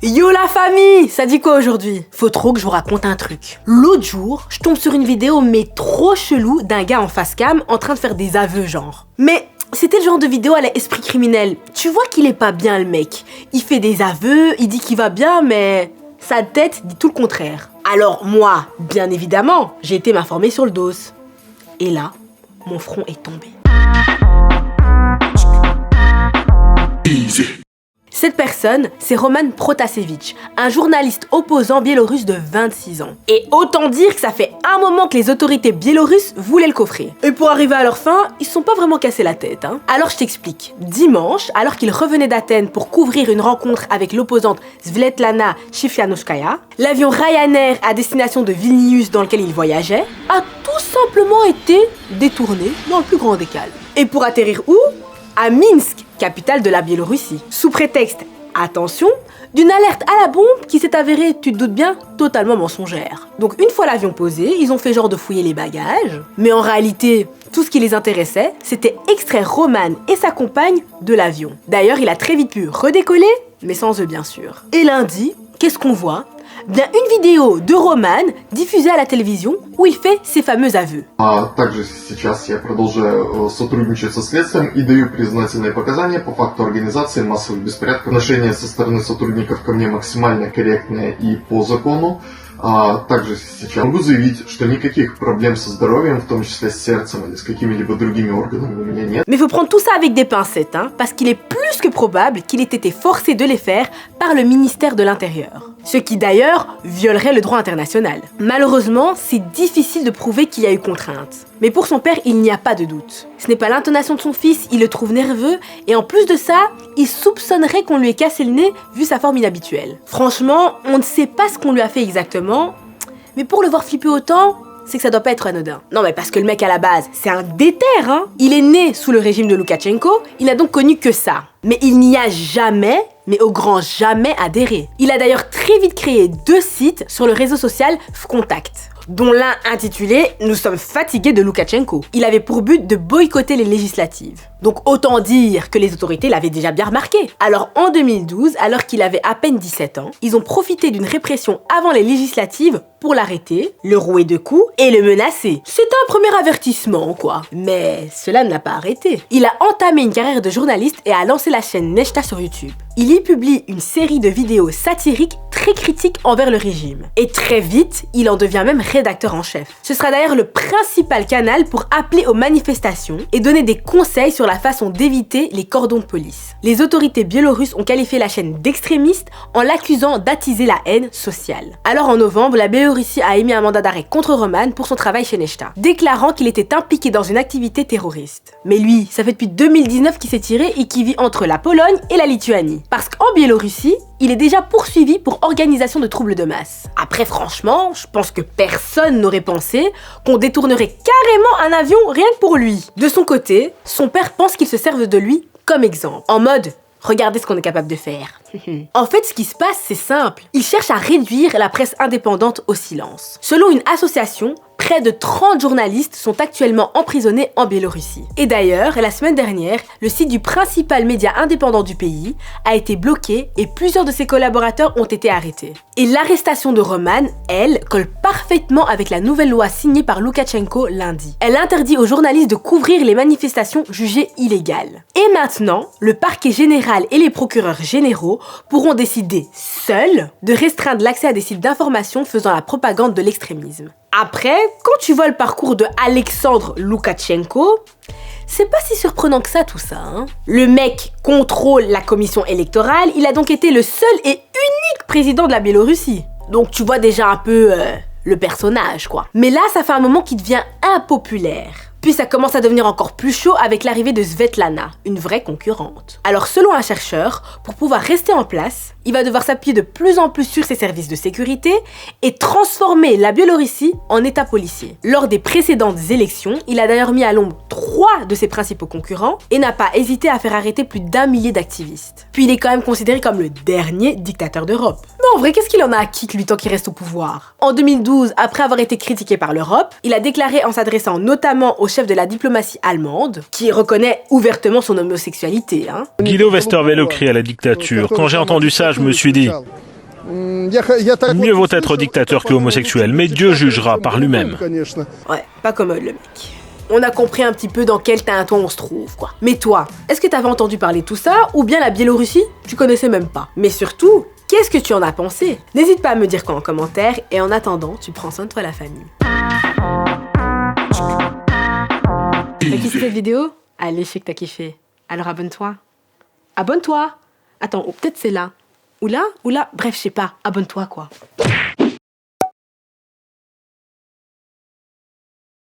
Yo la famille, ça dit quoi aujourd'hui? Faut trop que je vous raconte un truc. L'autre jour, je tombe sur une vidéo mais trop chelou d'un gars en face cam en train de faire des aveux genre. Mais c'était le genre de vidéo à l'esprit criminel. Tu vois qu'il est pas bien le mec. Il fait des aveux, il dit qu'il va bien mais sa tête dit tout le contraire. Alors moi, bien évidemment, j'ai été m'informer sur le dos. Et là, mon front est tombé. Cette personne, c'est Roman Protasevich, un journaliste opposant biélorusse de 26 ans. Et autant dire que ça fait un moment que les autorités biélorusses voulaient le coffrer. Et pour arriver à leur fin, ils se sont pas vraiment cassés la tête, hein. Alors je t'explique. Dimanche, alors qu'il revenait d'Athènes pour couvrir une rencontre avec l'opposante Svetlana Tsikhanouskaya, l'avion Ryanair à destination de Vilnius dans lequel il voyageait a tout simplement été détourné dans le plus grand des calmes. Et pour atterrir où? À Minsk, capitale de la Biélorussie, sous prétexte, attention, d'une alerte à la bombe qui s'est avérée, tu te doutes bien, totalement mensongère. Donc une fois l'avion posé, ils ont fait genre de fouiller les bagages, mais en réalité, tout ce qui les intéressait, c'était extraire Roman et sa compagne de l'avion. D'ailleurs, il a très vite pu redécoller, mais sans eux bien sûr. Et lundi, qu'est-ce qu'on voit? Bien une vidéo de Roman diffusée à la télévision où il fait ses fameux aveux. Также сейчас я продолжаю сотрудничать со следствием и даю признательные показания по факту организации массовых беспорядков. Отношение со стороны сотрудников ко мне максимально корректное и по закону. Также сейчас могу заявить, что никаких проблем со здоровьем, в том числе с сердцем или с какими-либо другими органами у меня нет. Mais faut prendre tout ça avec des pincettes, hein, parce qu'il est plus que probable qu'il ait été forcé de les faire par le ministère de l'Intérieur. Ce qui d'ailleurs violerait le droit international. Malheureusement, c'est difficile de prouver qu'il y a eu contrainte. Mais pour son père, il n'y a pas de doute. Ce n'est pas l'intonation de son fils, il le trouve nerveux, et en plus de ça, il soupçonnerait qu'on lui ait cassé le nez vu sa forme inhabituelle. Franchement, on ne sait pas ce qu'on lui a fait exactement, mais pour le voir flipper autant, c'est que ça doit pas être anodin. Non mais parce que le mec à la base, c'est un déter, hein. Il est né sous le régime de Loukachenko, il n'a donc connu que ça. Mais il n'y a jamais, mais au grand jamais adhéré. Il a d'ailleurs très vite créé 2 sites sur le réseau social Vkontact, dont l'un intitulé « Nous sommes fatigués de Loukachenko ». Il avait pour but de boycotter les législatives. Donc autant dire que les autorités l'avaient déjà bien remarqué. Alors en 2012, alors qu'il avait à peine 17 ans, ils ont profité d'une répression avant les législatives pour l'arrêter, le rouer de coups et le menacer. C'est un premier avertissement, quoi. Mais cela ne l'a pas arrêté. Il a entamé une carrière de journaliste et a lancé la chaîne Nechta sur YouTube. Il y publie une série de vidéos satiriques très critiques envers le régime. Et très vite, il en devient même rédacteur en chef. Ce sera d'ailleurs le principal canal pour appeler aux manifestations et donner des conseils sur la façon d'éviter les cordons de police. Les autorités biélorusses ont qualifié la chaîne d'extrémiste en l'accusant d'attiser la haine sociale. Alors en novembre, la Biélorussie a émis un mandat d'arrêt contre Roman pour son travail chez Nechta, déclarant qu'il était impliqué dans une activité terroriste. Mais lui, ça fait depuis 2019 qu'il s'est tiré et qu'il vit entre la Pologne et la Lituanie. Parce qu'en Biélorussie, il est déjà poursuivi pour organisation de troubles de masse. Après franchement, je pense que personne n'aurait pensé qu'on détournerait carrément un avion rien que pour lui. De son côté, son père pense qu'il se serve de lui comme exemple. En mode, regardez ce qu'on est capable de faire. En fait, ce qui se passe, c'est simple. Il cherche à réduire la presse indépendante au silence. Selon une association, près de 30 journalistes sont actuellement emprisonnés en Biélorussie. Et d'ailleurs, la semaine dernière, le site du principal média indépendant du pays a été bloqué et plusieurs de ses collaborateurs ont été arrêtés. Et l'arrestation de Roman, elle, colle parfaitement avec la nouvelle loi signée par Loukachenko lundi. Elle interdit aux journalistes de couvrir les manifestations jugées illégales. Et maintenant, le parquet général et les procureurs généraux pourront décider seuls de restreindre l'accès à des sites d'information faisant la propagande de l'extrémisme. Après, quand tu vois le parcours de Alexandre Loukachenko, c'est pas si surprenant que ça tout ça, hein. Le mec contrôle la commission électorale, il a donc été le seul et unique président de la Biélorussie. Donc tu vois déjà un peu le personnage quoi. Mais là, ça fait un moment qu'il devient impopulaire. Puis ça commence à devenir encore plus chaud avec l'arrivée de Svetlana, une vraie concurrente. Alors selon un chercheur, pour pouvoir rester en place, il va devoir s'appuyer de plus en plus sur ses services de sécurité et transformer la Biélorussie en état policier. Lors des précédentes élections, il a d'ailleurs mis à l'ombre 3 de ses principaux concurrents et n'a pas hésité à faire arrêter plus d'1 millier d'activistes. Puis il est quand même considéré comme le dernier dictateur d'Europe. Mais en vrai, qu'est-ce qu'il en a acquis lui tant qu'il reste au pouvoir? En 2012, après avoir été critiqué par l'Europe, il a déclaré en s'adressant notamment au chef de la diplomatie allemande, qui reconnaît ouvertement son homosexualité. Hein. Guido Westerwelle crie à la dictature. Quand j'ai entendu ça, je me suis dit, Mieux vaut être dictateur que homosexuel, mais Dieu jugera par lui-même. Ouais, pas commode le mec. On a compris un petit peu dans quel tintouin on se trouve, quoi. Mais toi, est-ce que t'avais entendu parler de tout ça, ou bien la Biélorussie, tu connaissais même pas? Mais surtout, qu'est-ce que tu en as pensé? N'hésite pas à me dire quoi en commentaire, et en attendant, tu prends soin de toi la famille. T'as kiffé cette vidéo? Allez, je sais que t'as kiffé. Alors abonne-toi. Abonne-toi! Attends, ou peut-être c'est là. Ou là, bref, je sais pas. Abonne-toi, quoi.